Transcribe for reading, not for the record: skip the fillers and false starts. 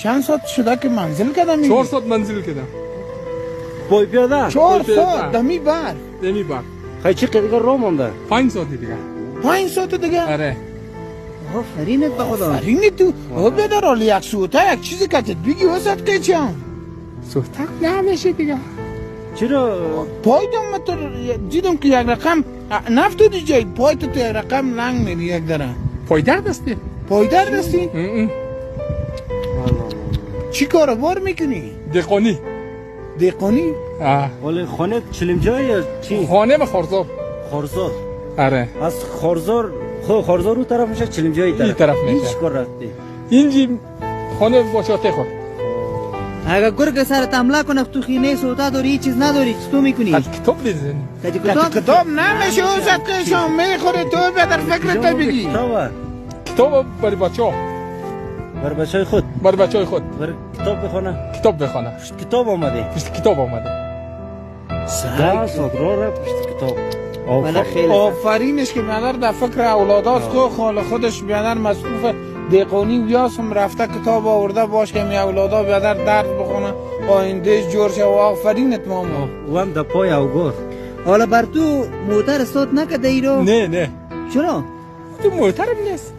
چند ساعت شده که منزل کردم؟ 4 ساعت منزل کردم. پای پیاده 4 ساعت دمی بر خیلی چه دیگه راه مونده 5 ساعت دیگه. 5 ساعت دیگه؟ آره. آفرینت به خدا. آفرین تو بیادر حالا یک سوتا یک چیزی کتت بگی وسط قیچم سوتک نمیشه دیگه. چرا؟ پای دم تو دیدم که یک رقم نفت تو دیجای پای تو یک رقم لنگ میری یک دره پای درد هستی؟ پای درد هستی؟ چی کاروبار میکنی؟ دهقانی. دهقانی؟ ولی خانه چلمجای یا چی؟ خانه به خارزار. خارزار. آره. از خارزار خارزار رو طرف میشه چلمجای طرف. این طرف میشه. هیچ کار رفتی. اینجی خانه باشاته خود. اگر گرگ سرت حمله کنه تو خینه سوتا داری هیچ چیز نداری تو میکنی؟ از کتاب دیدن. کتاب نمیشه وسط قیچم میخوره تو بیادر فکرت بگی کتاب برای بچه ها. برای بچه خود. برای بچه های خود. برای کتاب بخونه. کتاب بخونه. کتاب آمده. پشت کتاب آمده. 10 ساعت راه رفت پشت کتاب. آفرینش که بیادر در فکر اولاداست تو خال خودش بیادر مصروف دهقانی و یاسم رفته کتاب آورده باش که می اولادا بیادر درس بخونه آیندهش جور شه و آفرینت ماما وام در پای اوگور. حالا بر تو موتر استاد نکده ای رو؟ نه چرا؟ تو محترم نیست.